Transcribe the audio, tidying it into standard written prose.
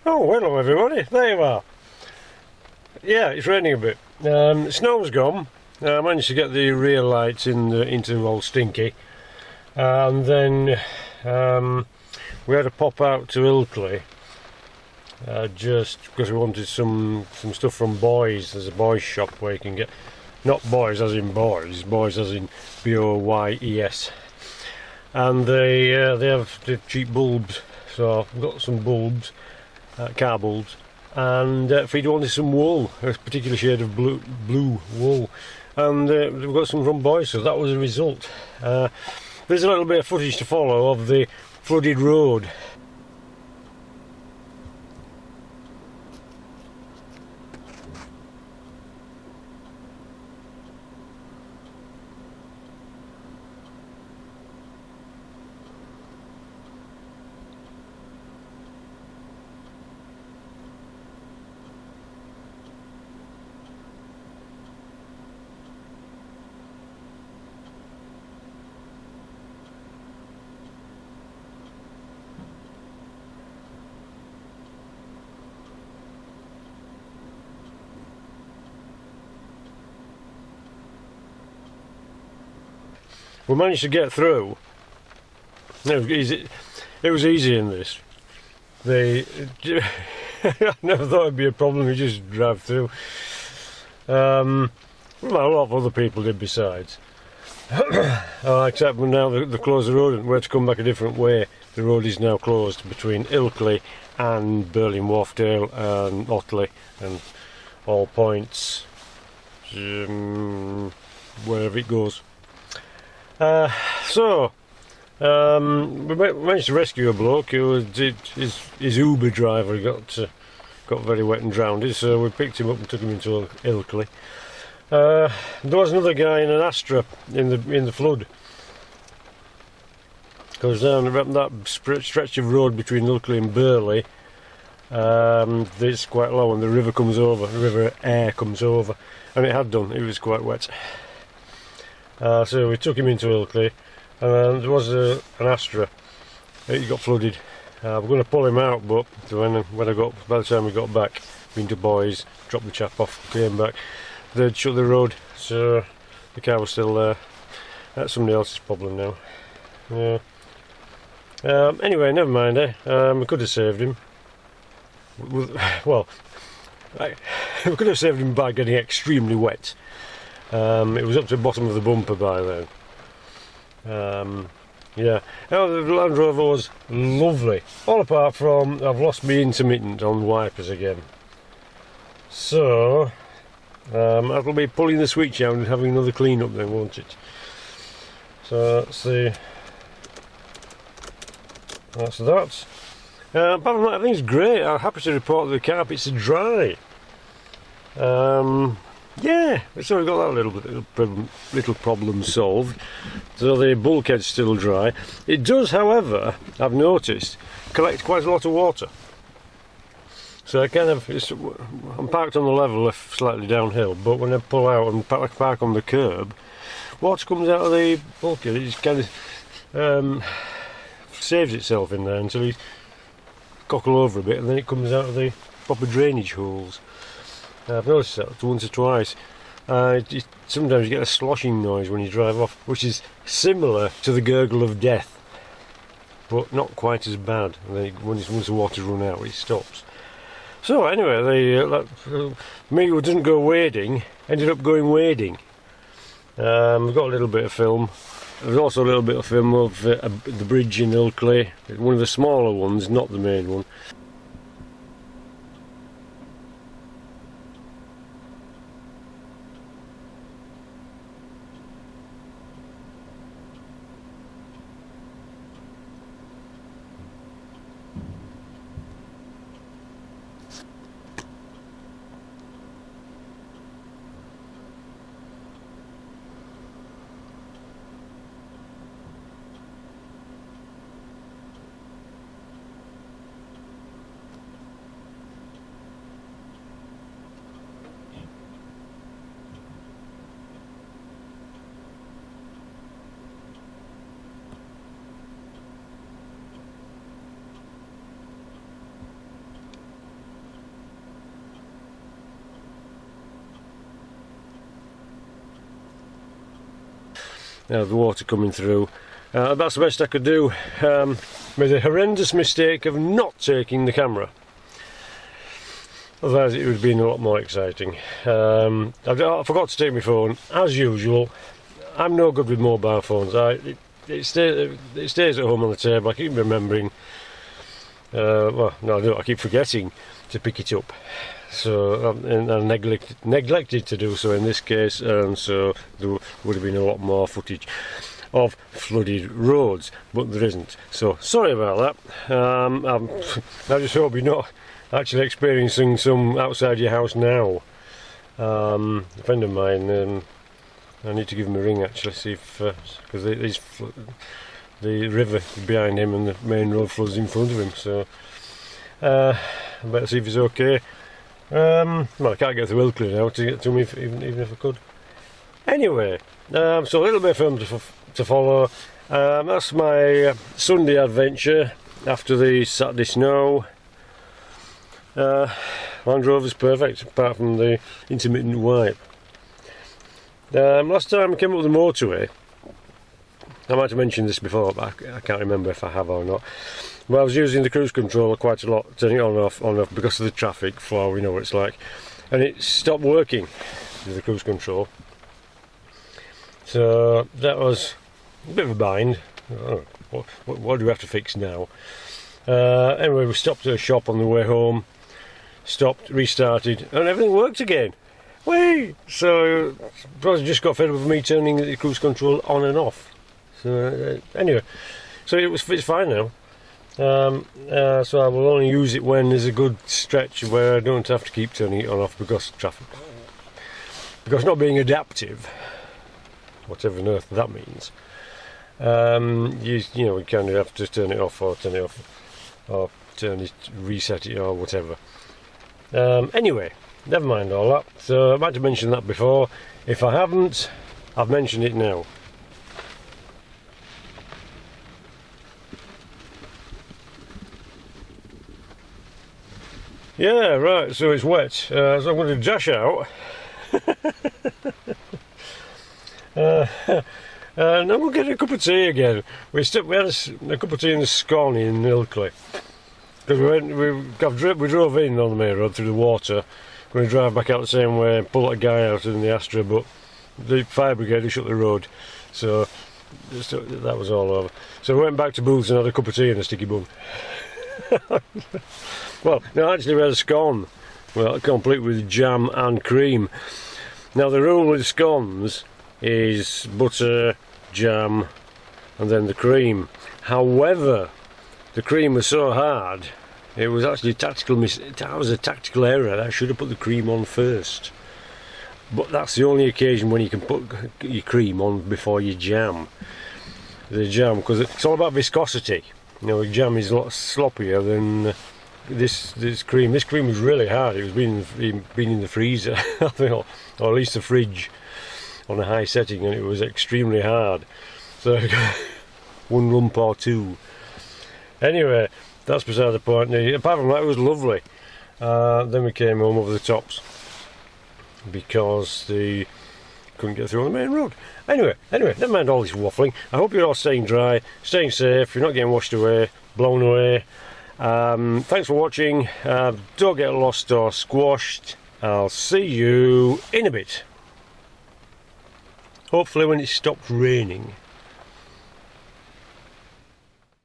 Oh, hello everybody, there you are. Yeah, it's raining a bit. Snow's gone. I managed to get the rear lights into Old Stinky. And then we had to pop out to Ilkley. Just because we wanted some stuff from Boys. There's a boys shop where you can get, not boys as in boys, boys as in B-O-Y-E-S. And they have the cheap bulbs, so I've got some bulbs, car bulbs, and Frida wanted some wool, a particular shade of blue wool, and we've got some from Boys, so that was the result. There's a little bit of footage to follow of the flooded road. We managed to get through. It was easy in this. I never thought it'd be a problem, you just drive through. Well, a lot of other people did besides. Except now they closed the road and we had to come back a different way. The road is now closed between Ilkley and Berlin Wharfdale and Otley and all points, wherever it goes. We managed to rescue a bloke who was his Uber driver got very wet and drowned, so we picked him up and took him into Ilkley. There was another guy in an Astra in the flood. Goes down that stretch of road between Ilkley and Burley. It's quite low and the river comes over, the river Aire comes over, and it had done, it was quite wet. So we took him into Ilkley, and there was an Astra. He got flooded. We're going to pull him out, but by the time we got back, been to Boys, dropped the chap off, came back, they'd shut the road, so the car was still there. That's somebody else's problem now. Yeah. Anyway, never mind. We could have saved him. Well, we could have saved him by getting extremely wet. It was up to the bottom of the bumper by then. Yeah. Oh, the Land Rover was lovely. All apart from I've lost my intermittent on wipers again. So that'll be pulling the switch out and having another clean up then, won't it? So that's that. Apart from that, I think it's great. I'm happy to report that the carpets are dry. Yeah, so we've got that little problem solved. So the bulkhead's still dry. It does, however, I've noticed, collect quite a lot of water. So I'm parked on the level, slightly downhill, but when I pull out and park on the curb, water comes out of the bulkhead. It just kind of saves itself in there until you cockle over a bit, and then it comes out of the proper drainage holes. I've noticed that once or twice. Sometimes you get a sloshing noise when you drive off, which is similar to the gurgle of death, but not quite as bad. And then once the water's run out, it stops. So anyway, me who didn't go wading ended up going wading. We've got a little bit of film. There's also a little bit of film of the bridge in Ilkley, one of the smaller ones, not the main one. the water coming through. That's the best I could do. Made a horrendous mistake of not taking the camera. Otherwise it would have been a lot more exciting. I forgot to take my phone, as usual. I'm no good with mobile phones. It stays at home on the table. I keep remembering. Well, no, I don't. I keep forgetting to pick it up. So I neglected to do so in this case, and so there would have been a lot more footage of flooded roads, but there isn't. So sorry about that. I just hope you're not actually experiencing some outside your house now. A friend of mine, I need to give him a ring actually, see if because the river behind him and the main road floods in front of him. So I better see if he's okay. Well, I can't get through Ilkley now to get to him even if I could. Anyway, so a little bit of film to follow. That's my Sunday adventure after the Saturday snow. Land Rover's perfect, apart from the intermittent wipe. Last time I came up with the motorway, I might have mentioned this before, but I can't remember if I have or not. Well, I was using the cruise controller quite a lot, turning it on and off because of the traffic flow, we know what it's like. And it stopped working with the cruise control. So that was a bit of a bind. Oh, what do we have to fix now? Anyway, we stopped at a shop on the way home, stopped, restarted, and everything worked again. Whee! So I just got fed up with me turning the cruise control on and off. So anyway, so it's fine now. So I will only use it when there's a good stretch where I don't have to keep turning it on and off because of traffic. Because not being adaptive, whatever on earth that means, you know, you kind of have to turn it off or turn it off or reset it or whatever. Anyway, never mind all that. So I might have mentioned that before. If I haven't, I've mentioned it now. Yeah, right, so it's wet, so I'm going to dash out. And I'm going to get a cup of tea again. We had a cup of tea in the Scone in Ilkley. Because we drove in on the main road through the water. We're going to drive back out the same way and pull that guy out in the Astra, but the fire brigade had shut the road. So that was all over. So we went back to Booths and had a cup of tea and a sticky bun. Well, no, actually we had a scone, well, complete with jam and cream. Now the rule with scones is butter, jam, and then the cream. However, the cream was so hard, it was actually that was a tactical error. I should have put the cream on first. But that's the only occasion when you can put your cream on before you jam. The jam, because it's all about viscosity. You know, jam is a lot sloppier than this cream. This cream was really hard. It was been in the freezer, I think, or at least the fridge on a high setting, and it was extremely hard. So one lump or two. Anyway, that's beside the point. Apart from that, it was lovely. Then we came home over the tops because they couldn't get through on the main road. Anyway, never mind all this waffling. I hope you're all staying dry, staying safe, you're not getting washed away, blown away. Thanks for watching. Don't get lost or squashed. I'll see you in a bit. Hopefully when it stops raining.